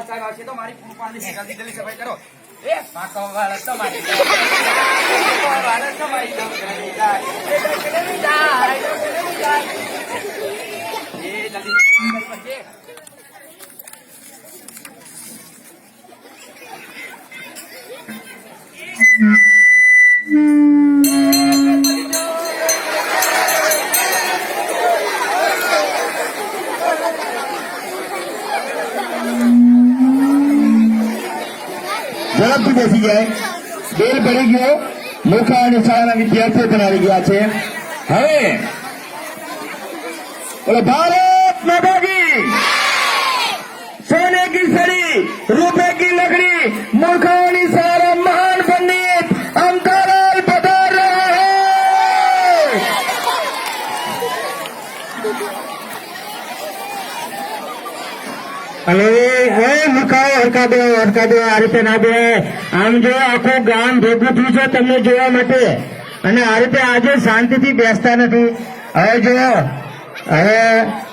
સાહેબ આવશે તો મારી કૃપાની જલ્દી સફાઈ કરો. એ પાકો વાળા તમારી ઝડપથી બેસી જાય. બેલ પડી ગયો. મૂર્ખા અને શાળાના વિદ્યાર્થીઓ પણ આવી ગયા છે. હવે બોલો ભારત માતા કી, સોને કી સડી, રૂપે કી લકડી, મૂર્ખાઓની શાળા મહાન પંડિત અંકાલાલ પધાર રહે હૈ. અરે હે મૂર્ખાઓ, હરકા દો આ રીતે ના દે. આમ જો આખું ગામ ભેગું થયું છે તમને જોવા માટે, અને આ રીતે આજે શાંતિથી બેસતા નથી. હવે જો હવે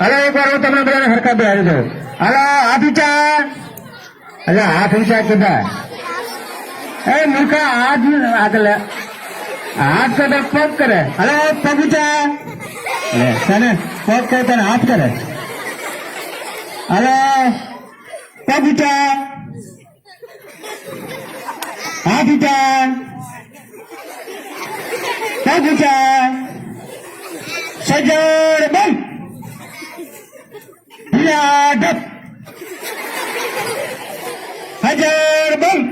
હલો એક વાર હું તમને બધાને હરકા દો આવી દઉં. હલો હાથ ઊંચા, એટલે હાથ ઊંચા કીધા. એ મૂર્ખા હાથ આગળ હાથ કરે પગ કરે. હલો પગ ઊંચા ને પગ કરે તને હાથ કરે. હલો પગ ઊંચા, હાથ ઊંચા, પગ ઊંચા, સજ્જડ બંધ, ઢીલા ઢપ, હજર બંધ,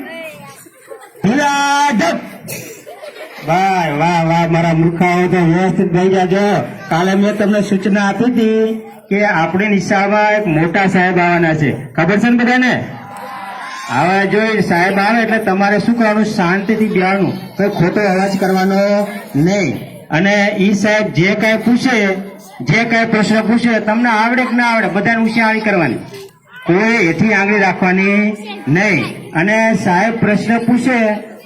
ઢીલા ઢપ. વાહ વાહ વાહ, મારા મૂર્ખાઓ તો વ્યવસ્થિત થઈ જાજો. કાલે મેં તમને સૂચના આપી હતી કે આપણી નિશાળમાં એક મોટા સાહેબ આવવાના છે, ખબર છે ને બધાને? હવે જો સાહેબ આવે એટલે તમારે શું કરવાનું, શાંતિથી બેસવાનું, કોઈ ખોટો અવાજ કરવાનો નહીં. અને ઈ સાહેબ જે કાંઈ પૂછે, જે કાંઈ પ્રશ્ન પૂછે, તમને આવડે કે ના આવડે બધાને ઉશિયારી કરવાની, કોઈ એથી આંગળી રાખવાની નહીં. અને સાહેબ પ્રશ્ન પૂછે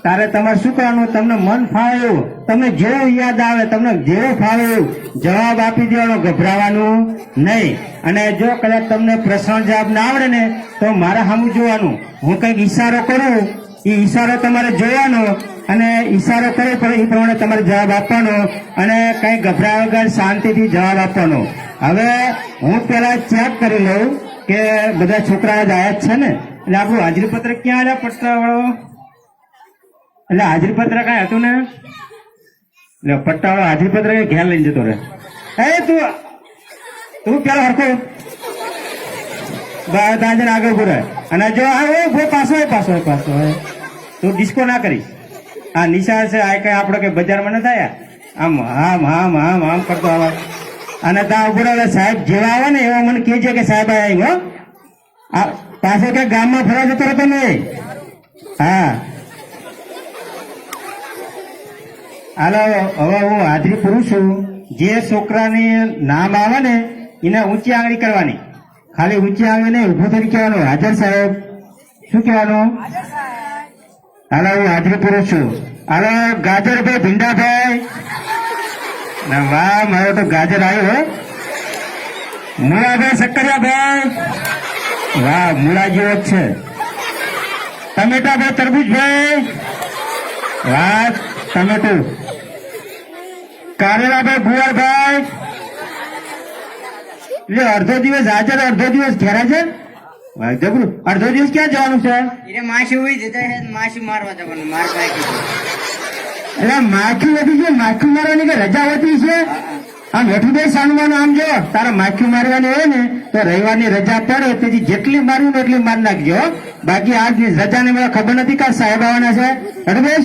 તારે તમારે શું કરવાનું, તમને મન ફાવે એવું, તમને જેવું યાદ આવે, તમને જેવું ફાવે એવું જવાબ આપી દેવાનો, ગભરાવાનું નહીં. અને જો કદાચ તમને પ્રશ્ન જવાબ ના આવડે ને તો મારા સામું જોવાનું, હું કંઈક ઈશારો કરું, એ ઈશારો તમારે જોવાનો, અને ઈશારો કરે એ પ્રમાણે તમારે જવાબ આપવાનો, અને કંઈ ગભરાયા વગર શાંતિથી જવાબ આપવાનો. હવે હું પેલા ચેક કરી લઉં કે બધા છોકરા જ આયા જ છે ને. એટલે આપણું હાજરી પત્રક ક્યાં આવ્યા પટ્ટા વાળો? એટલે હાજરી પત્ર કઈ હતું ને, એટલે પટ્ટા વાળો હાજરી પત્ર ઘેર લઈને જતો રહે. એ તું પેલો હરખો દાજન આગળ પૂરે, અને જો પાછો તું ડિસ્કો ના કરીશ. આ નિશાળ છે, આ કઈ આપડે કઈ બજારમાં ન થાય, આમ આમ આમ આમ આમ કરતો આવે. અને ત્યાં ઉભો રહે સાહેબ જેવા આવે ને એવા મને કહેજે કે સાહેબ આવ્યો. પાછો ક્યાં ગામમાં ફરવા જતો રહેતો નહીં. હા હાલો, હવે હું હાજરી પૂરું છું. જે છોકરાની નામ આવે ને એને ઊંચી આંગળી કરવાની, ખાલી ઊંચી આંગળી નહીં, ઉભો થઈ કહેવાનું હાજર સાહેબ. શું કહેવાનું? હાલો હું હાજરી પૂરું છું. હાલો ગાજરભાઈ, ભીંડાભાઈ, વાહ મારો તો ગાજર આવ્યો હો. મૂળાભાઈ, સક્કરિયાભાઈ, વાહ મૂળા જેવો જ છે. ટમેટાભાઈ, તરબૂજભાઈ, વાહ ટમેટું. કારેલાભાઈ, ગુવારભાઈ, એટલે અડધો દિવસ હાજર, અડધો દિવસ ઘેરા છે. જબરું. અડધો દિવસ ક્યાં જવાનું છે? માસી ઉભી જતા માસી મારવા જવાનું. એટલે માખી વધી છે, માખી મારવાની કે રજા હોતી છે? આમ હેઠુભાઈ સાનવાનું આમ જો, તારે માખી મારવાની હોય ને તો રવિવારની રજા પડે તેથી જેટલી મારવી ને એટલી માર નાખજો. બાકી આજ રજાને મને ખબર નથી કે સાહેબ આવવાના છે. હેઠુભાઈ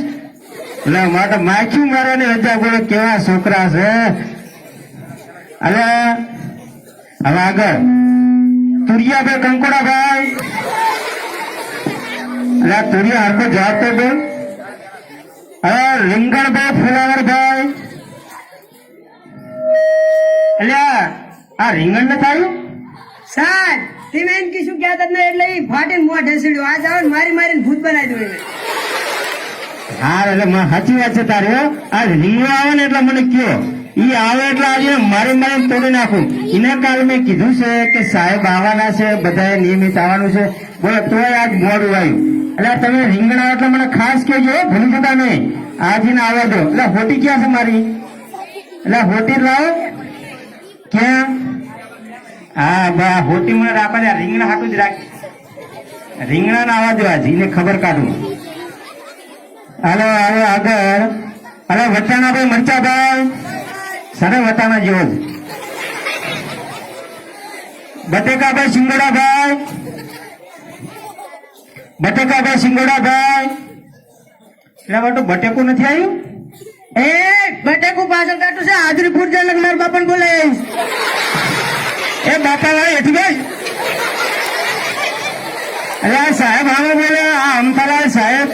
એટલે માટે માખી મારવાની રજા બોલો, કેવા છોકરા છે. હવે આગળ તુરિયાભાઈ, કંકોડાભાઈ, એટલે તુરિયા હરકો જવાબ તો બોલ. હવે રીંગણભાઈ, ફુલાવરભાઈ, એટલે આ રીંગણ ને થયું સાહેબ તમે એમ કે શું કહેતા ને એટલે ફાટીને મોઢે સીડ્યો. આ જાવ મારી મારીને ભૂત બનાવી દઉં. હા એટલે સાચી વાત છે તારે. આ રીંગણો આવે ને એટલે મને કયો, ઈ આવે એટલે આજે મારી તોડી નાખું. એને કાલે મેં કીધું છે કે સાહેબ આવવાના છે, બધાએ નિયમિત આવવાનું છે. બોલો તોય આજ મોડું આવ્યું. એટલે તમે રીંગણા એટલે મને ખાસ કહેજો, ભૂલી જતા નહીં. આજે ને આવવા દો. એટલે હોટી ક્યાં છે મારી? એટલે હોટી લાવો ક્યાં? હા બા હોટી મને રાખવા દે. રીંગણા હાટું જ રાખ. રીંગણા ના આવવા દો આજ, એને ખબર કાઢું. હાલો હાલો આગળ. હાલો વટાણા ભાઈ, મરચા ભાઈ, સરસ વટાણા જેવો જ. બટેકા ભાઈ, સિંગોડા ભાઈ, બટેકા ભાઈ, સિંગોડા ભાઈ. એટલે બાટુ બટેકું નથી આવ્યું? એ બટેકું પાછળ કાઢું છે, હાજરી પૂરજે લગ્ન બાપા બોલાવીશ. એ બાપા ભાઈ એથી ભાઈ. એટલે આ સાહેબ આમાં બોલે, આ અમથાલાલ સાહેબ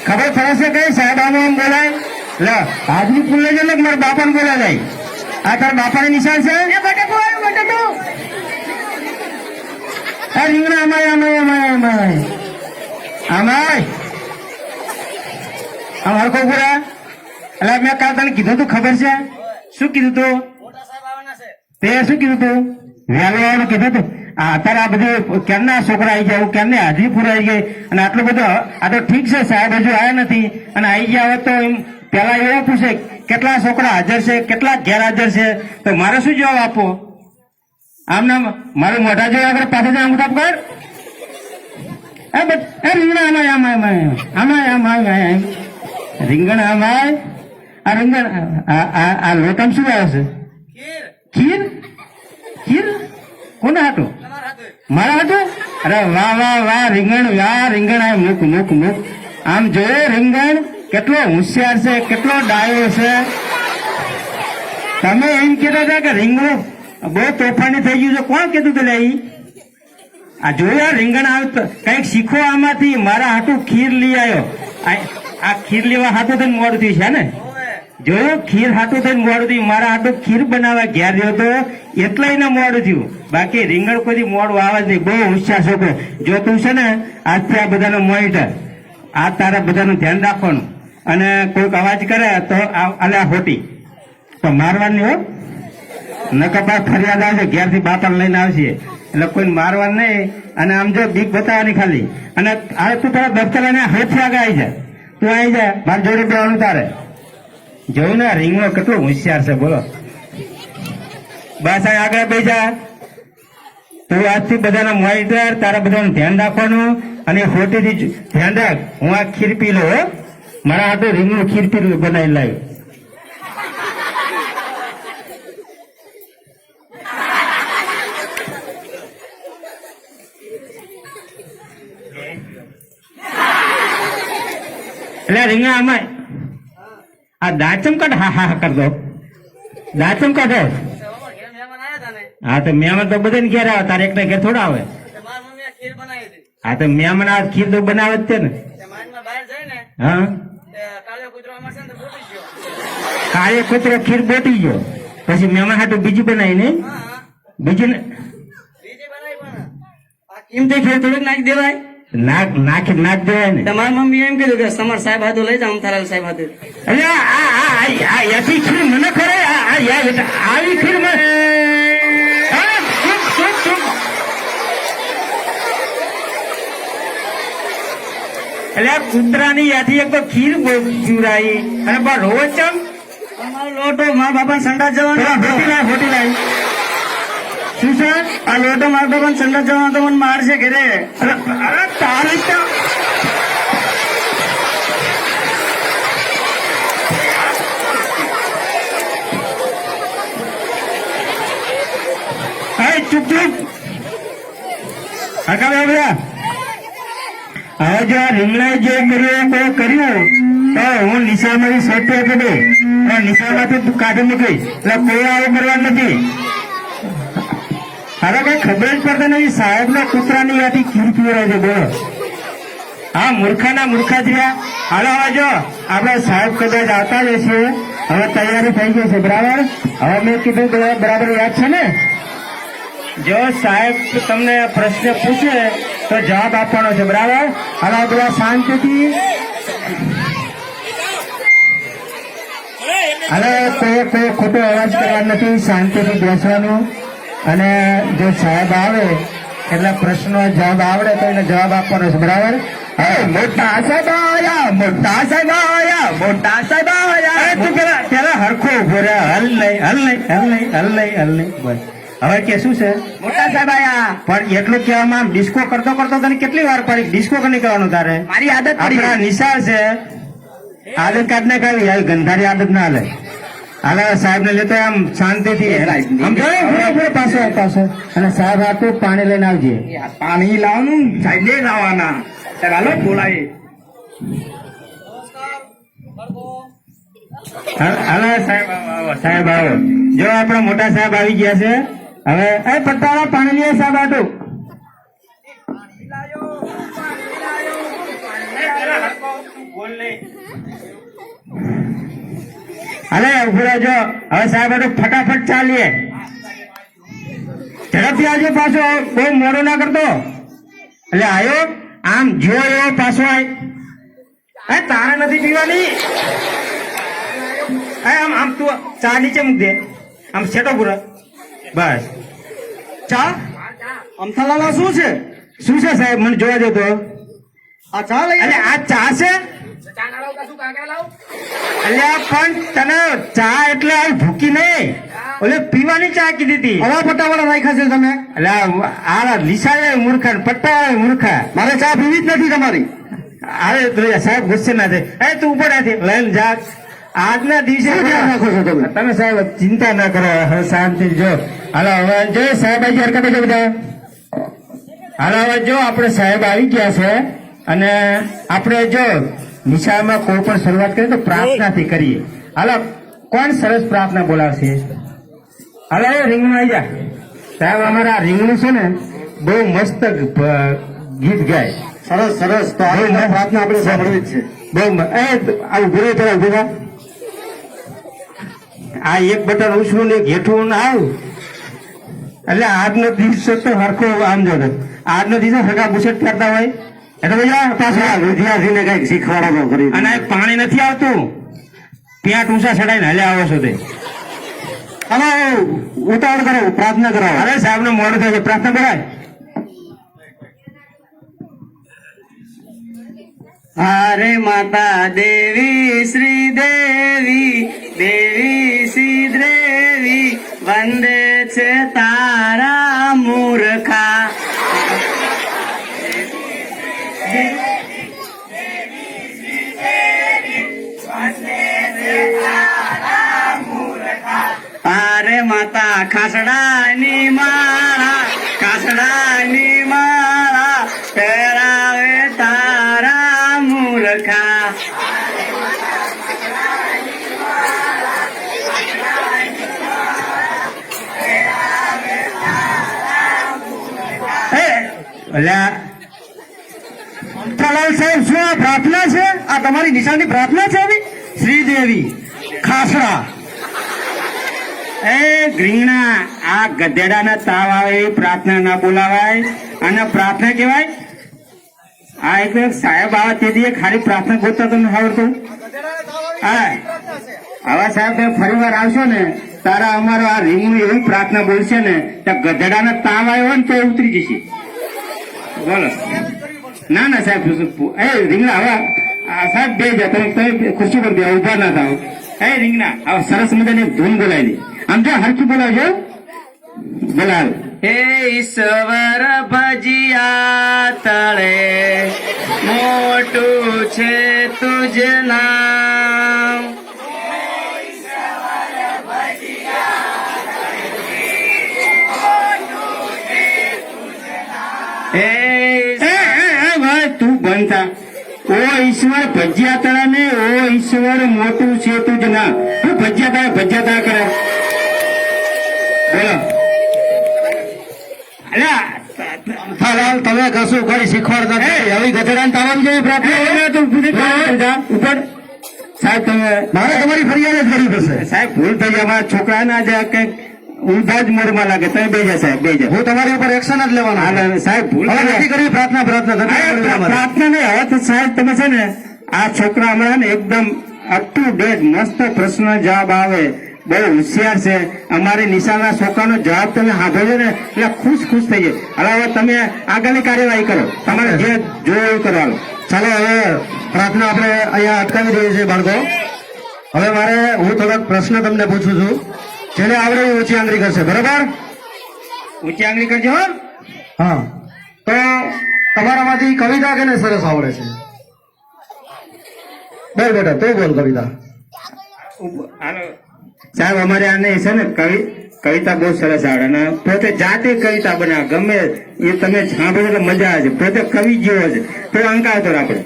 ખબર પડે છે કઈ સાહેબ આમાં બોલાય? લે હાજરી ફૂલ લેજો ને મારા બાપાને બોલા જાય. આ તારા બાપાની નિશાન છે? એ બટેકું આવ્યું, બટેકું. આ રીંગણા અમાય અમાય અમાય અમાય અમાય અમાર કોકુરા. એટલે મેં કાલ તને કીધું તું, ખબર છે? શું કીધું તું? મોટા સાહેબ આવવાના છે. તે શું કીધું તું? વહેલું આવવાનું કીધું તું. અત્યારે આ બધું કેમના છોકરા આવી ગયા, કેમને હાજરી પૂરાઈ ગઈ અને આટલું બધું. આ તો ઠીક છે સાહેબ હજુ આવ્યા નથી અને આવી ગયા હોત તો એમ પેલા એવું પૂછે કેટલા છોકરા હાજર છે, કેટલા ગેરહાજર છે, તો મારે શું જવાબ આપવો? આમ નામ મારું મોઢા જોયા આગળ પાછળ અંગૂઠા કર. એ રીંગણા આમાય આમાય આમાય આમાય આમાય આમાય રીંગણ આમાય. આ રીંગણ આ લોટામાં શું આવે છે? ખીર. ખીર? ખીર કોના હાટું? તમારા હાથે. મારા હાટું? અરે વાહ વાહ વાહ રીંગણ, વાહ રીંગણ. આ મૂક મૂક મૂક. આમ જોયે રીંગણ કેટલો હોશિયાર છે, કેટલો ડાયો છે. તમે એમ કહેતા હતા કે રીંગણું બહુ તોફાની થઈ ગયું છે. કોણ કીધું તું લે? આ જોયા રીંગણ આવતો કઈક શીખો આમાંથી. મારા હાટું ખીર લઈ આવ્યો. આ ખીર લેવા હાટું થઈને મોડું થયું છે ને? જોયો ખીર હાટું થઈને મોડું થયું. મારા હાટું ખીર બનાવવા ઘેર રહ્યો તો એટલે એને મોડું થયું. બાકી રીંગણ કોઈ મોડું આવે જ નહીં. બહુ હોશિયાર છોકરો. જો તું છે ને આજથી આ બધાનો મોનિટર, આ તારા બધાનું ધ્યાન રાખવાનું. અને કોઈક અવાજ કરે તો આલે હોટી તો મારવાની હો. નકર ફરિયાદ આવશે, ઘેરથી બાપાને લઈને આવશે. એટલે કોઈ મારવાનું નહીં. અને આમ જો બીક બતાવવાની ખાલી. અને આ તું તારા દફતર લઈને હાથથી આગળ આવી જાય. તું આવી જાય મારી જોડે બેવાનું તારે. જોયું ને રીંગણો કેટલો હોશિયાર છે બોલો. બસ અહીં આગળ બેસી જા. તું આજથી બધાના મોનિટર, તારા બધાનું ધ્યાન રાખવાનું. અને ખોટીથી ધ્યાન રાખ. હું આ ખીર પી લો હો. મારા હાથે રીંગણું ખીર પી બનાવી લાવ્યું. એટલે રીંગણા આમાં આ દાચમ કાઢ. હા હા કર દો. દાચમ કાઢો. ઘેર મહેમાન આવ્યા હતા ને. હા તો મહેમાન તો બધાને ઘેર આવે, તારે એકલા ઘેર થોડા આવે. તે મારી મમ્મીએ ખીર બનાવી હતી. હા તો મહેમાન આવે ખીર તો બનાવે જ છે ને. તે માઇન્ડમાં બહાર જાય ને હા તે કાલે કૂતરો અમારે છે ને તો ફૂટી ગયો. કાળે કૂતરો ખીર બોટી ગયો. પછી મહેમાન હાટું બીજી બનાવી ને. હા હા. બીજી બીજી બનાવી પણ આ કિંમતી ખીર થોડીક નાખી દેવાય. નાખ દેવાય ને. તમારી મમ્મી એમ કીધું કે તમારા સાહેબ હાથું લઈ જાઓ, અમથાલાલ સાહેબ હાથું. અરે આ એથી ખીર મને ખરે. આવી ખીર મને. હા, ચૂપ, ચૂપ, ચૂપ. એટલે આ કૂતરાની યાથી એક તો ખીર પીવડાવી અને બા રોજ ચમ તમારો લોટો મારા બાપા સંડાસ જવાનો હોટી લાવી. શું છે આ લોટો મારા બાપા સંડાસ જવાનો તો મને મારશે ઘરે. અરે તારી તો ચૂપ ચૂપ. હકા બધા હવે જો આ રીંગણા જે કર્યું તો હું નિશાળમાંથી સોટે કે દે નિશાળમાંથી તું કાઢી મૂકીશ. એટલે કોઈ આવું કરવા નથી. હવે કઈ ખબર જ પડતા નથી. સાહેબ ના કૂતરાની યાથી ખીર પીવડાવે છે બોલો. હા મૂર્ખાના મૂર્ખા જ રહ્યા. હાલો હવે જો આપડે સાહેબ કદાચ આવતા જ હશે. હવે તૈયારી થઈ ગઈ છે બરાબર. હવે મેં કીધું બરાબર યાદ છે ને? જો સાહેબ તમને પ્રશ્ન પૂછે તો જવાબ આપવાનો છે બરાબર. હવે બધા શાંતિથી હવે કોઈ ખોટો અવાજ કરવાનો નથી, શાંતિથી બેસવાનું. અને જો સાહેબ આવે એટલે પ્રશ્નો જવાબ આવડે તો એને જવાબ આપવાનો છે, બરાબર? હવે મોટા સાહેબ આયા, મોટા સાહેબ આયા, મોટા સાહેબ આયા. તું પેલા હરખો ઉભો રહે. હલ નહીં. બસ હવે કે શું છે? મોટા સાહેબ આયા. પણ એટલું કહેવામાં આમ ડિસ્કો કરતો તને કેટલી વાર પડી? ડિસ્કો નહીં કરવાનું તારે. મારી આદત આપણા નિશાળ છે. આદત કાઢને કાઢી આવી ગંધારી આદત ના લે. હાલ સાહેબ ને લેતો આમ શાંતિથી પાછો અને સાહેબ આટલું પાણી લઈને આવજે. પાણી લાવવાનું સાહેબ લાવવાના. ચાલો બોલાય. હાલો સાહેબ આવો. જો આપણા મોટા સાહેબ આવી ગયા છે. હવે પટ્ટાવાળા પાણી લઈએ સાહેબ આટલું. અરે ઉભો રહેજો. હવે સાહેબ ફટાફટ ચાલીએ. ઝડપથી આવજો પાછો, બહુ મોડો ના કરતો. એટલે આવ્યો આમ જો એવો પાછો આય. તારે નથી પીવાની. આમ તું ચા નીચે મૂક દે. આમ સેટો પૂરા. બસ ચા. અમથાલાલા શું છે સાહેબ? મને જોવા દો તો. આ ચા લઈ. એટલે આ ચા છે. અલ્યા પણ તને ચા એટલે ભૂકી નહીં, ઓલે પીવાની ચા કીધી હતી. હવા પટ્ટાવાળા રાખ્યા છે તમે. એટલે આ લીસા મૂર્ખા પટ્ટા મૂર્ખા. મારે ચા પીવી જ નથી તમારી. અરે સાહેબ ગુસ્સે ના થાય. તું ઉપર નથી લઈને જા. આજના દિવસે નાખો છો તમે સાહેબ. ચિંતા ના કરો, હવે શાંતિ જો. હાલો હવે જો સાહેબ આવી ગયા હરકત બધા. હાલો હવે જો આપણે સાહેબ આવી ગયા છે અને આપણે જો નિશાળમાં કોઈ પણ શરૂઆત કરીએ તો પ્રાર્થનાથી કરીએ. હાલો કોણ સરસ પ્રાર્થના બોલાવશે? હાલો રીંગણું આવી જા. સાહેબ અમારા રીંગણું છે ને બહુ મસ્ત ગીત ગાય. સરસ. તો પ્રાર્થના આપણે સાંભળવી જ છે. બહુ આવું ઘરે પેલા ઉભા. આ એક બટન ઉછવું ને ઘેઠું આવ. એટલે આજનો દિવસ તો હરખો આમ જો આજનો દિવસ હરખા બુશેટ કરતા હોય એટલે વિદ્યાર્થીને કઈક શીખવાડો કરી. અને પાણી નથી આવતું, ત્યાં ઊંચા ચડાઈને હલે આવો છો તે. હવે ઉતાવળ કરો, પ્રાર્થના કરો. અરે સાહેબ ને મોડું થાય છે, પ્રાર્થના કરાય. હરે માતા દેવી શ્રી દેવી વંદે છે તારા મૂર્ખા. અરે માતા ખાસડાની માળા પહેરાવે તારા મૂર્ખા. સાહેબ શું આ પ્રાર્થના છે? આ તમારી નિશાળની પ્રાર્થના છે? શ્રીદેવી ખાસડા. ગ્રીણા આ ગધેડાના તાવ આવે એવી પ્રાર્થના ના બોલાવાય. અને પ્રાર્થના કહેવાય. આ એક સાહેબ આવે તેથી ખાલી પ્રાર્થના બોલતા તમને આવડતું. હા હવે સાહેબ તમે ફરી વાર આવશો ને તારા અમારો આ રીંગણું એવી પ્રાર્થના બોલશે ને ત્યાં ગધેડાના તાવ આવ્યો હોય ને તો ઉતરી જશે. બોલો. ના સાહેબ રીંગણા હવે સાહેબ બે જા. તમે ખુરશી પર દે, ઉભા ના થાવ. રીંગણા હવે સરસ મજાની એક ધૂન બોલાવી. આમ જો હરખી બોલાવજો. બોલાવ. હે ઈશ્વર ભજિયા તળે મોટું છે તુજ નામ. તું બનતા ઓ ઈશ્વર ભજ્યા તળા ને ઓ ઈશ્વર મોટું છે તું જ ના. તું ભજ્યા તળા કરે. બોલો તમે કશું કરી શીખવાડતા આવી ગધેડા તાવમ જોઈએ ઉપર. સાહેબ તમે મારે તમારી ફરિયાદ જ કરવી પડશે. સાહેબ ભૂલ થઈ જાય. અમારા છોકરા ના જ કઈક ઊંધા જ મોડમાં લાગે. તમે બે જા સાહેબ, બે જા. હું તમારી ઉપર એક્શન જ લેવાનો. સાહેબ ભૂલ નથી કરી. પ્રાર્થના નહીં. હવે તો સાહેબ તમે છે ને આ છોકરા હમણાં ને એકદમ અપ ટુ ડેટ મસ્ત પ્રશ્ન જવાબ આવે, બહુ હોશિયાર છે. અમારી નિશાળના છોકરાનો જવાબ તમે સાંભળો ને એટલે ખુશ થઈ જાય. હવે તમે આગળની કાર્યવાહી કરો, તમારે જે જોયું એવું કરવાનું. ચાલો હવે પ્રાર્થના આપણે અહીંયા અટકાવી દઈએ છીએ બાળકો. હવે હું થોડોક પ્રશ્ન તમને પૂછું છું. જેને આવડે એ ઊંચી આંગળી કરશે, બરાબર? ઊંચી આંગળી કરજો. હા, તો તમારામાંથી કવિતા કેને સરસ આવડે છે? બોલ બેટા, તું બોલ કવિતા. સાહેબ અમારે આને છે ને કવિતા બહુ સરસ આવડે અને પોતે જાતે કવિતા બનાવે, ગમે એ તમે સાંભળો એટલે મજા આવે છે. પોતે કવિ જેવો છે તો અંક આવતો આપણે.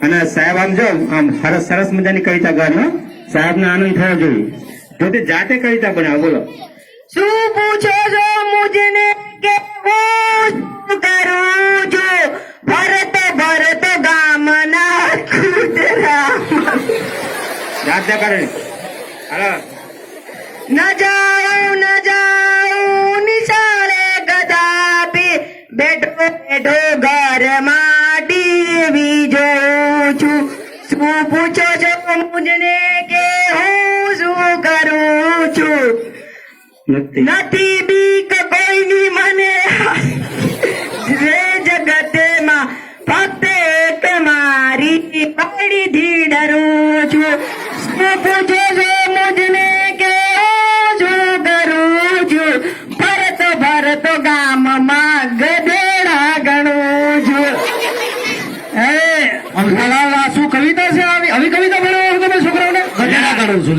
અને સાહેબ આમ જો આમ સરસ મજાની કવિતા ગાજો. સાહેબ ને આનંદ થયો જોઈએ. પોતે જાતે કવિતા બનાવે. બોલો. શું પૂછો છો મુજને કે હું શું કરું છું? ભરત ગામના કૂતરા જાતે કરે. હાલો. ન જાઉં નિશાળે કદાપી, બેઠો ઘરમાં ટીવી જોઉં છું. શું પૂછો છો મુજને કે હું શું કરું છું? નથી બીક કોઈની મને રે જગતમાં, ફક્ત એક મારી પડીથી ડરું છું. શું પૂછો છો મુજને કે હું શું કરું છું? ભરતો ગામમાં ગધેડા ગણું છું. શું કવિતા છે આવી કવિતા ભણાવો તમે છોકરાઓને? ગધેડા ગણું છું.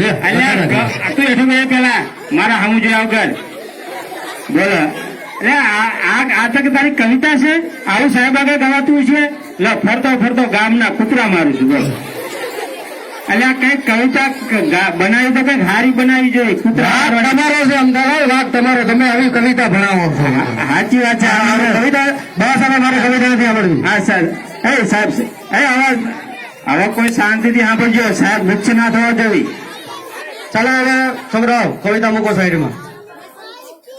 તું એઠું બે પેલા મારા હમું જોયા વગર બોલો. આ તક તારી કવિતા છે? આવું સાહેબ આગળ ગવાતું છે? લો, ફરતો ગામના કૂતરા મારું છું. બોલો. એટલે આ કઈક કવિતા બનાવી તો કઈક હારી બનાવી જોઈએ. કૂતરા તમારો છે અમદાવાદ, વાક તમારો. તમે આવી કવિતા ભણાવો છો. સાચી વાત છે. કવિતા બસ હવે મારે કવિતા નથી આવડતી. હા સાહેબ હવે કોઈ શાંતિથી સાંભળજો. સાહેબ વૃક્ષ ના થવા દેવી. ચાલો હવે છોકરાઓ કવિતા મૂકો સાઈડમાં.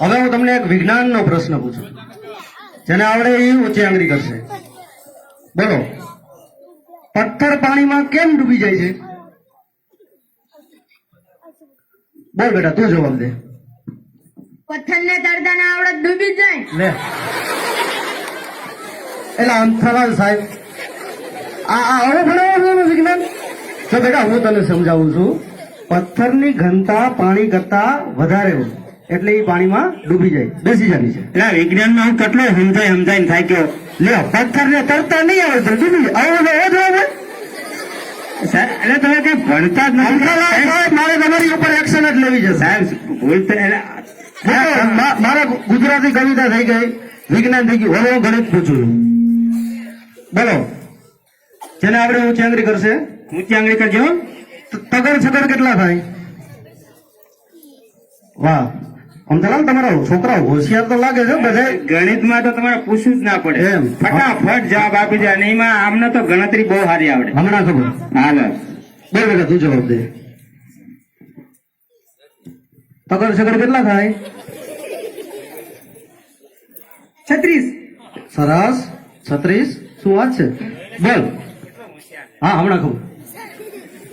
હવે હું તમને એક વિજ્ઞાનનો પ્રશ્ન પૂછું. જેને આવડે એ ઊંચી આંગળી કરશે. બોલો, પથ્થર પાણીમાં કેમ ડૂબી જાય છે? બોલ બેટા, તું જવાબ દે. પથ્થરને તરતા ના આવડત ડૂબી જાય. લે એટલે અંથાલાલ સાહેબ હવે ભણાવવાનું વિજ્ઞાન. તો બેટા હું તને સમજાવું છું. પથ્થરની ઘનતા પાણી કરતા વધારે હોય એટલે એ પાણીમાં ડૂબી જાય, બેસી જાય છે. એટલે વિજ્ઞાનમાં હું કેટલો સમજાઈને થાય ગયો. લ્યો, પથ્થરને તરતા નહીં આવે તો ડૂબી જાય. એટલે તમે કઈ ભણતા જ નથી. મારે તમારી ઉપર એક્શન જ લેવી છે સાહેબ. ભૂલ મારે ગુજરાતી કવિતા થઈ ગઈ, વિજ્ઞાન થઈ ગયું. હવે હું ગણિત પૂછું છું. બોલો, જેને આપણે ઊંચી આંગળી કરશે. ઊંચી આંગળી કરજો. તગર છગર કેટલા થાય? વાહ, અમદાવાદ તમારા છોકરા હોશિયાર તો લાગે છે બધા. ગણિતમાં તો તમારે પૂછવું જ ના પડે, એમ ફટાફટ જવાબ આપી જાય. અને એમાં આમને તો ગણતરી બહુ સારી આવડે. હમણાં ખબર. હાલો, બે બેટા તું જવાબ દે. તગર છગર કેટલા થાય? 36. સરસ. 36. શું વાત છે? બોલ. હા, હમણાં ખબર.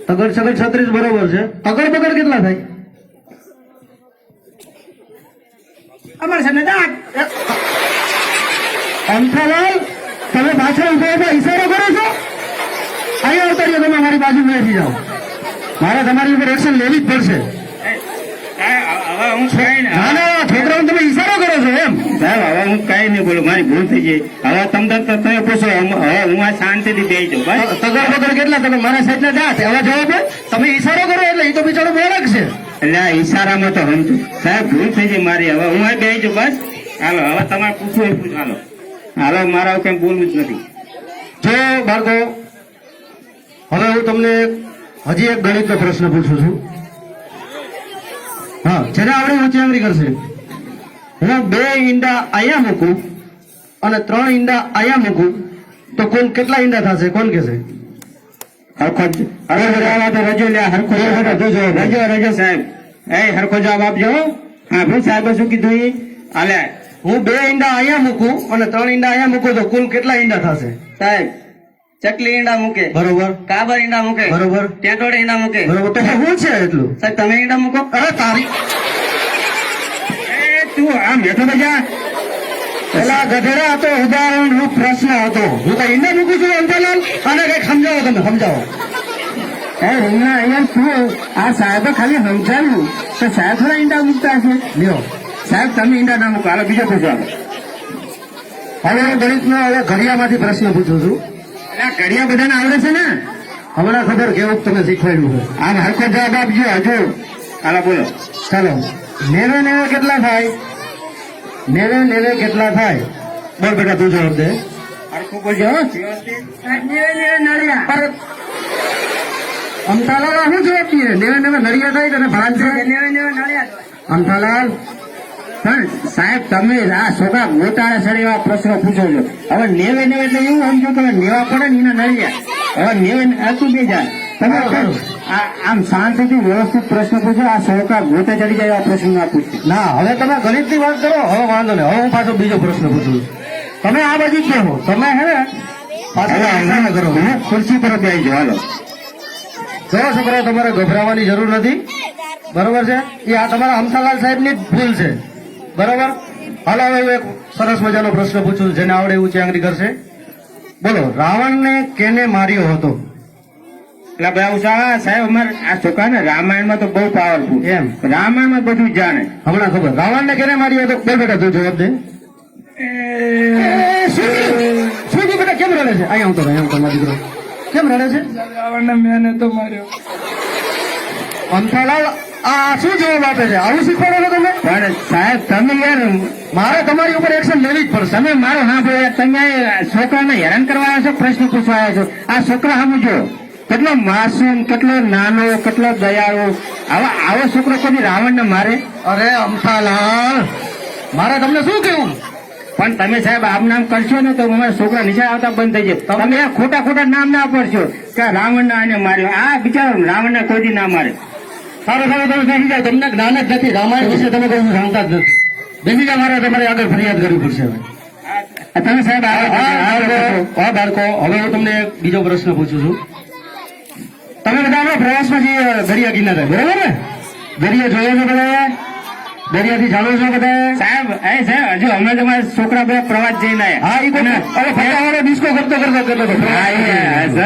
તગર છગર 36 બરોબર છે. તગર બગર કેટલા થાય? અમારે સામે દાંત. અંથાલાલ, તમે પાછળ ઉભા ઈશારો કરો છો? અહીંયા ઉતારીએ, તમે મારી બાજુ બેસી જાઓ. મારે તમારી ઉપર એક્શન લેવી જ પડશે. છોકરાઓ તમે ઈશારો કરો છો એમ? સાહેબ હવે હું કઈ નહીં બોલું, મારી ભૂલ થઈ ગઈ. હવે તમે પૂછો. હવે હું આ શાંતિથી બેસી જાઉં. તગર બગર કેટલા? તમે મારા સાઈડ ના દાંત. હવે જવાબ તમે ઈશારો કરો એટલે એ તો બિચારો બોલક છે. એટલે આ ઈશારામાં તો સમજુ સાહેબ, ભૂલ થઈ ગઈ મારી. હવે હું બેસી જાઉં બસ. હાલો, હવે તમારે પૂછવું એ પૂછ. હાલો મારા કઈ બોલવું જ નથી. જો બાળકો, હવે હું તમને હજી એક ગણિતનો પ્રશ્ન પૂછું છું. હા, જેને આપણે ઊંચી આંગળી કરશે. હું 2 ઈંડા અહીંયા મૂકું અને 3 ઈંડા અહીંયા મૂકું તો કુલ કેટલા ઈંડા થશે? કોણ કહેશે? હરખો રજો સાહેબ. હરખો જવાબ આપજો. હા ભાઈ, સાહેબે શું કીધું? હાલે, હું 2 ઈંડા અહીંયા મૂકું અને 3 ઈંડા અહીંયા મૂકું તો કુલ કેટલા ઈંડા થશે? સાહેબ ચકલી ઈંડા મૂકે, બરોબર કાબર ઈંડા મૂકે, બરોબર ટેટોડે ઈંડા મૂકે. બરોબર તો શું છે એટલું? સાહેબ તમે ઈંડા મૂકો. અરે તારી એ તું આ મેઠો તો જા પેલા ગધેડા હતો ઉદાહરણ રૂપ પ્રશ્ન હતો. હું કઈ ઈંડા મૂકું છું અંતરલાલ? અને કઈ સમજાવો, તમે સમજાવો. એ રીંગણા અહીંયા શું આ સાહેબે ખાલી સમજાવ્યું તો સાહેબ થોડા ઈંડા મૂકતા હશે? લ્યો સાહેબ તમે ઈંડા ના મૂકો. હાલો બીજો પૂછો. હવે હું ગણિતનો હવે ઘડિયામાંથી પ્રશ્ન પૂછું છું. એટલે આ ઘડિયા બધાને આવડે છે ને? હમણાં ખબર કેવું તમે શીખવાડ્યું છે. આમ હરખો જવાબ આપજો હજુ. હાલો બોલો. ચાલો નેવે નેવે કેટલા થાય? નેવે નેવે કેટલા થાય? બોલ બેટા તું જવાબ દે. હરખું બોલજો હો. સાહેબ નેવે નેવે નળિયા. પર અમથાલાલ શું જવાબ દે? નેવે નેવે નડિયા થાય તને ભાન છે? નેવે નેવે નળિયા થાય. અમથાલાલ પણ સાહેબ તમે આ છોકરા ગોટાળે સડે એવા પ્રશ્નો પૂછો છો. હવે નેવે નેવે એટલે એવું સમજો કે નેવા પડે ને એના નળિયા. હવે નેવે હતું બે જાય તમે આમ શાંતિથી વ્યવસ્થિત પ્રશ્ન પૂછો. આ છોકરા ગોટે ચડી જાય એવા પ્રશ્ન ના પૂછો. ના હવે તમે ગણિતની વાત કરો. હવે વાંધો નહીં. હવે હું પાછો બીજો પ્રશ્ન પૂછું. તમે આ બાજુ કહો. તમે હે ને પાછા કરો. હું ખુરશી પર આવી જાઓ. હાલો જો છોકરા તમારે ગભરાવાની જરૂર નથી. બરોબર છે? એ આ તમારા અમથાલાલ સાહેબની જ ભૂલ છે. બરોબર. હાલો હવે હું એક સરસ મજાનો પ્રશ્ન પૂછું. જેને આવડે એવું ચાંગરી કરશે. બોલો રાવણને કેને માર્યો હતો? એટલે ભાઈ ઉષા સાહેબ અમારે આ છોકરા ને રામાયણમાં તો બહુ પાવરફુલ. એમ રામાયણમાં બધું જાણે. હમણાં ખબર રાવણને કેને માર્યો હતો? બોલ બેટા તું જવાબ દે. શું બેટા કેમ રડે છે? અહીંયા આવતો અહીંયા આવતો મારો દીકરો કેમ રડે છે? રાવણને મેં તો માર્યો. અમથાલાલ આ શું જવાબ આપે છે? આવું શીખવાડો છો તમે? પણ સાહેબ તમે યાર મારે તમારી ઉપર એક્શન લેવી જ પડશે. તમે મારો હા ભાઈ તમે છોકરાને હેરાન કરવા આવ્યા છો, પ્રશ્ન પૂછવા આવ્યા છો. આ છોકરા સમજો કેટલો માસૂમ, કેટલો નાનો, કેટલો દયાળુ. આવો છોકરો કોઈ રાવણને મારે? અરે અમથાલાલ મારે તમને શું કેવું? પણ તમે સાહેબ આમ નામ કરશો ને તો અમારા છોકરા નીચે આવતા બંધ થઈ જાય. તમે ખોટા ખોટા નામ ના પડશો કે રાવણને આને માર્યો. આ બિચારો રાવણને કોઈ દી ના મારે. સારું સારું તમે બેસી જાઓ. તમને જ્ઞાન જ નથી. રામાયણ વિશે તમે કશું જાણતા જ નથી. બેસી જાઓ. મારે તમારે આગળ ફરિયાદ કરવી પડશે. હવે તમે સાહેબ હા બાળકો હવે હું તમને એક બીજો પ્રશ્ન પૂછું છું. તમે બધા આપણા પ્રવાસમાં જે દરિયા કિનારે બરાબર ને? દરિયા જોયો છો બધા? દરિયાથી ચાલો છો બધા? સાહેબ હજુ હમણાં તમારા છોકરા બધા પ્રવાસ જઈને આવ્યા. હા એ ફટાવાળો ડિસ્કો કરતો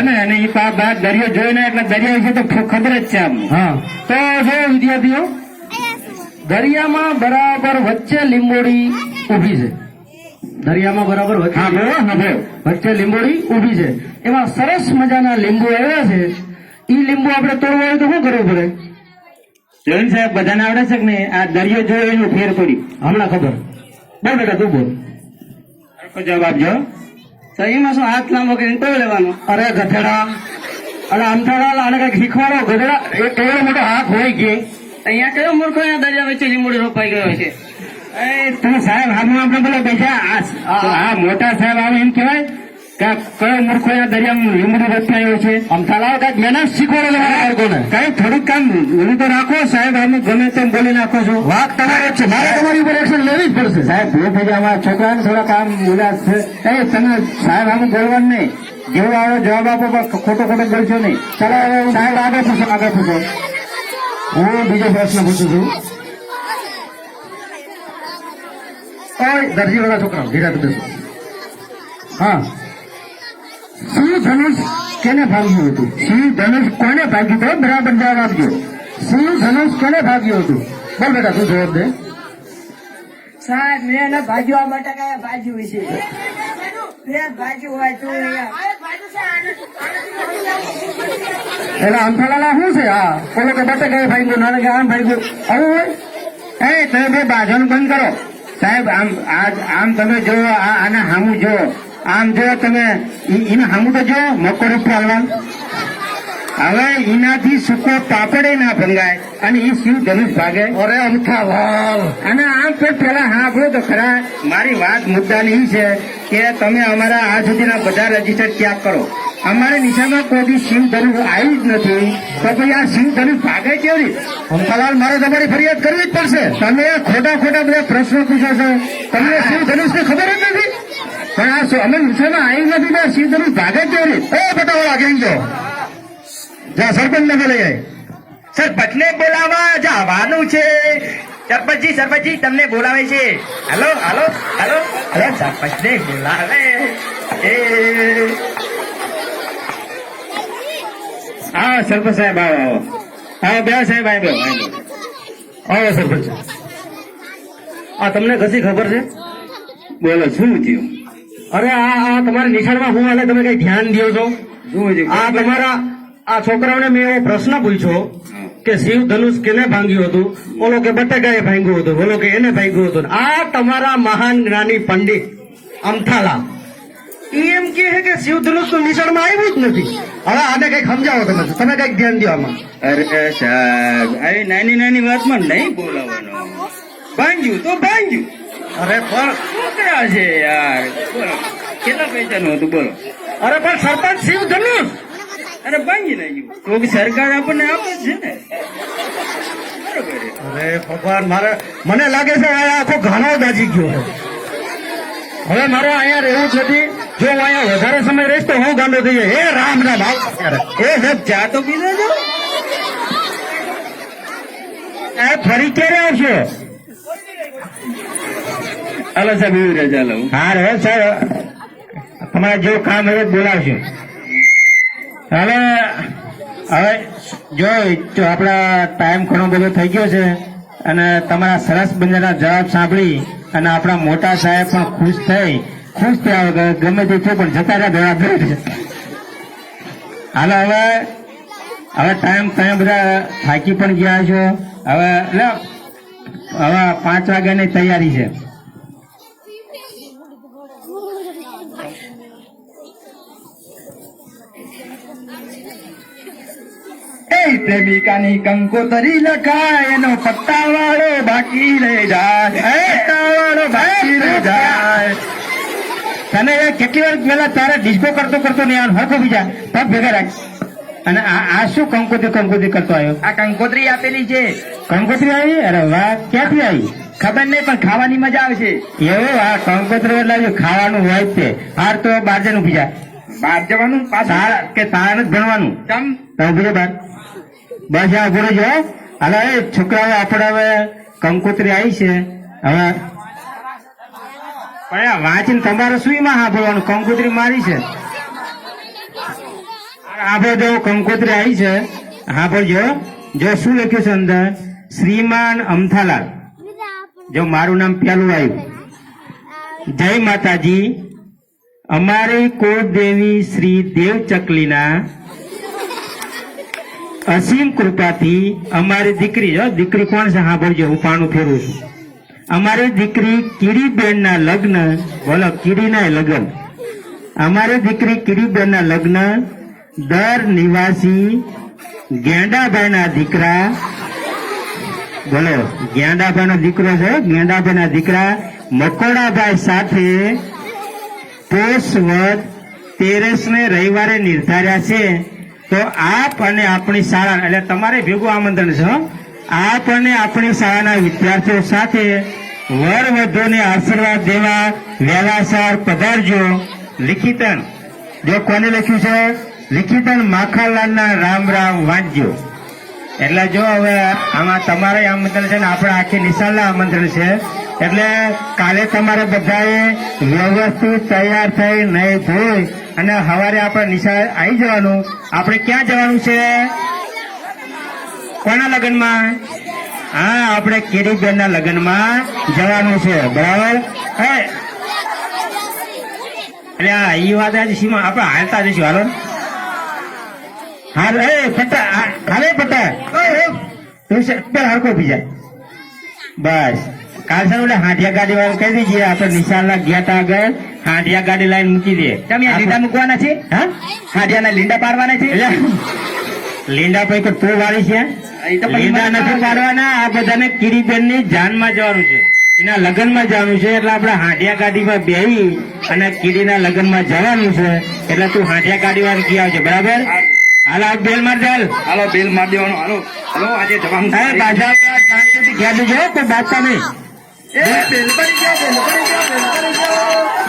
ને અને એ બાદ દરિયો જોઈને એટલે દરિયા વિશે તો ખબર જ છે આમ. હા તો જો વિદ્યાર્થીઓ દરિયામાં બરાબર વચ્ચે લીંબોડી ઉભી છે. દરિયામાં બરાબર વચ્ચે લીંબોડી ઉભી છે. એમાં સરસ મજાના લીંબુ આવ્યા છે. એ લીંબુ આપણે તોડવા હોય તો શું કરવું પડે? જોઈને સાહેબ બધાને આવડે છે કે નહીં? આ દરિયો જોયો એનું ફેર પડી હમણાં ખબર. બોલ બેટા તું બોલ. જવાબ આપજો. સહીમાં શું હાથ લાંબો કરીને તોડ લેવાનો? અરે ગધેડા અને અમથાલાલ આને કઈક શીખવાડો. ગધેડા એક એવડો મોટો હાથ હોય કે અહીંયા કયો મૂર્ખો અહીંયા દરિયા વચ્ચે લીંબોડી રોપાઈ ગયો છે? તમે સાહેબ હાથમાં આપણે બોલો બેઠા આ મોટા સાહેબ આવે એમ કહેવાય કે કયો મૂર્ખો દરિયામાં લીંબડી રચાયો છે? અમથાલાલ કઈક મહેનત શીખવાડો બાળકોને. કઈ થોડુંક કામ એવું તો રાખો સાહેબ. આમ ગમે તેમ બોલી નાખો છો. વાત તમારે છે. મારે તમારી ઉપર એક્શન લેવી જ પડશે. સાહેબ ભૂલ થઈ જાય. અમારા છોકરાને થોડા કામ ઉદાસ છે. તમે સાહેબ આમ બોલવાનું નહીં. જેવો આવે જવાબ આપો પણ ખોટો ખોટો બોલશો નહીં. ચાલો હવે સાહેબ આગળ પૂછો. હું બીજો પ્રશ્ન પૂછું છું. દરજી વાળા છોકરા ધીરા બેસો. હા શિવ ધનુષ કેને ભાગ્યું હતું? શિવ ધનુષ કોને ભાગ્યું હતું? બરાબર જવાબ આપજો. શિવ ધનુષ કેને ભાગ્યું હતું? બોલ બેટા તું જવાબ દે. સાહેબ મેં ને ભાજ્યું આ બટાકા ભાજ્યું છે. મેં ભાજ્યું હોય તો એટલે અમથાલાલા શું છે? હા પેલો કે બટાકા ભાગ્યું, નાને કે આમ ભાગ્યું. આવું હોય? તમે બે બાજવાનું બંધ કરો સાહેબ. આમ તમે જો આના હામું જો. આમ જો તમે એને હામું તો જો મકોડું ફાલવાનું. હવે એનાથી સૂકો પાપડે ના ભંગાય અને એ શિવ ધનુષ ભાગે. અરે અમથાલાલ અને આમ પેલા સાંભળો તો ખરા. મારી વાત મુદ્દાની એ છે કે તમે અમારા આ સુધીના બધા રજીસ્ટર ત્યાગ કરો. અમારે નિશામાં કોઈ શિવ ધનુષ આવ્યું જ નથી તો પછી આ શિવ ધનુષ ભાગે કેવી? અમથાલાલ મારે તમારી ફરિયાદ કરવી જ પડશે. તમે ખોટા ખોટા બધા પ્રશ્નો પૂછો છો. તમને શિવ ધનુષ ની ખબર જ નથી. પણ આ અમે વિષયમાં આવી નથી તો શિવ ધનુષ ભાગે જ કેવી રીતે? એ બટાવાળા કેમ છો? જા સરપંચ ને બોલે જાય. સરપંચને બોલાવા જવાનું છે. સરપંચજી તમને બોલાવે છે. હાલો હાલો હાલો અરે સરપંચને બોલાવે. એ હા સરપંચ સાહેબ આવો આવો. હા બે સાહેબ આવો આવો સરપંચ. આ તમને કશી ખબર છે? બોલો શું થયું? અરે આ તમારી નિશાળમાં હું હાલે તમે કઈ ધ્યાન દો છો? આ તમારા આ છોકરાઓને મેં એવો પ્રશ્ન પૂછ્યો કે શિવ ધનુષ કેને ભાંગ્યું હતું? બોલો કે બટાકાએ ભાંગ્યું હતું, બોલો કે એને ભાંગ્યું હતું. આ તમારા મહાન જ્ઞાની પંડિત અમથાલા ઈ એમ કહે છે કે શિવ ધનુષ તો નિશાળમાં આવ્યું જ નથી. હવે આને કઈક સમજાવો તમે કઈક ધ્યાન દો આમાં. અરે સાહેબ આવી નાની નાની વાતમાં નહીં બોલાવાનું. ભાંગ્યું તો ભાંગ્યું. અરે પણ છોકરા છે યાર. બોલો કેટલા પૈસાનું હતું બોલો? અરે પણ સરપંચ શિવ ધનુષ અરે ભાંગી નાખ્યું. કોઈક સરકાર આપણને આપે જ છે ને. બરોબર છે. અરે ભગવાન મને લાગે છે આ આખો ઘાણો દાજી ગયો છે. હવે મારે અહીંયા રહેવું જ નથી. જો હું અહીંયા વધારે સમય રહીશ તો હું ગાંડો થઈ જાય. એ રામ રામ આવ અત્યારે. એ સાહેબ ચા તો પી લેજો. એ ફરી ક્યારે આવશો? હાલો સાહેબ એવી રજા લઉં. હા રે સાહેબ તમારે જેવું કામ હોય બોલાવશું. હવે જો આપણા ટાઈમ ઘણો બધો થઈ ગયો છે અને તમારા સરસ બંધાના જવાબ સાંભળી અને આપણા મોટા સાહેબ પણ ખુશ થયા વગર ગમે તે થયું પણ જતા રહ્યા જવાબ દે છે. હાલો હવે ટાઈમ તમે બધા થાકી પણ ગયા છો. હવે 5 વાગ્યાની તૈયારી છે. પ્રેમિકાની કંકોતરી લખાય એનો પત્તાવાળો બાકી રહી જાય. પત્તાવાળો બાકી રહી જાય. તને કેટલી વાર પેલા તારે ડિસ્કો કરતો નહીં આવવાનું હરખો બીજા પગ ભેગા રાખ. અને આ શું કંકોત્રી કરતો આવ્યો? આ કંકોતરી આપેલી છે. કંકોત્રી આવી? અરે વાહ, ક્યાંથી આવી? ખબર નહીં પણ ખાવાની મજા આવશે. એવું? આ કંકોત્રી એટલે ખાવાનું હોય જ તે. હાર તો બહાર જઈને ઉભી જા. બહાર જવાનું પાછા કે તારે જ ભણવાનું? ચમ તમે ઉભી જા બહાર. બસ આ ઉભો જો. હાલો એ છોકરાઓ આપણે હવે કંકોત્રી આવી છે. હવે પણ આ વાંચીને તમારે શું એમાં સાંભળવાનું? કંકોત્રી મારી છે. આપણે જો કંકોત્રી આવી છે સાંભળજો. જો શું લખ્યું છે અંદર? શ્રીમાન અમથાલાલ. જો મારું નામ પેલું આવ્યું. જય માતાજી. અમારી કુળદેવી શ્રી દેવ ચકલીના અસીમ કૃપાથી અમારી દીકરી કોણ છે સાંભળજો, હું પાનું ફેરવું છું. અમારી દીકરી કીડીબેનના લગ્ન, બોલો કીડીના લગ્ન, અમારી દીકરી કીડીબેનના લગ્ન દર નિવાસી ગેંડાભાઈના દીકરા, બોલો ગેંડાભાઈનો દીકરો છે, ગેંડાભાઈના દીકરા મકોડાભાઈ સાથે પોષવદ 13 રવિવારે નિર્ધાર્યા છે. તો આપ અને આપણી શાળા, એટલે તમારે ભેગું આમંત્રણ છે. આપ અને આપણી શાળાના વિદ્યાર્થીઓ સાથે વર વધુને આશીર્વાદ દેવા વહેલાસર પધારજો. લિખિતન, જો કોને લખ્યું છે? લિખિતન માખણલાલના રામ રામ વાંચજો. એટલે જો હવે આમાં તમારે આમંત્રણ છે ને આપણા આખી નિશાળના આમંત્રણ છે. એટલે કાલે તમારે બધાએ વ્યવસ્થિત તૈયાર થઈ નહીં ધોઈ અને સવારે આપણે નિશાળ આવી જવાનું. આપણે ક્યાં જવાનું છે? કોના લગ્નમાં? હા, આપણે કીડીબેનના લગ્નમાં જવાનું છે. બરાબર? એટલે હા, એ વાત આજે સીમા આપણે હાલતા જઈશું. હાલો હાલ. પટ્ટા હાલે પટ્ટા હરકો બીજા. બસ કાલ સર હાંડિયા ગાડી વાળું કહી દીજીએ. આપણે નિશાળના ગયા તા આગળ હાંડિયા ગાડી લાઈન મૂકી દે. તમે આ લીંડા મૂકવાના છે? હા, હાંડિયાના લીંડા પાડવાના છે. લીંડા પછી તો તું વાળી છે. લીંડા નથી પાડવાના. આ બધાને કીડીબેન ની જાનમાં જવાનું છે, એના લગ્નમાં જવાનું છે. એટલે આપણે હાંડિયા ગાડીમાં બેહી અને કીડીના લગ્નમાં જવાનું છે. એટલે તું હાંડિયા ગાડી વાળી ગયા આવજે. બરાબર? હાલો બેલ માર ચાલ. હાલો બેલ માર દેવાનું. હાલો હાલો આજે જવાનું બાજા શાંતિથી ઘેર જજો, કોઈ બાજતા નહીં. બેલ કરી જાઓ, બેલ કરી જાઓ, બેલ કરી જાઓ.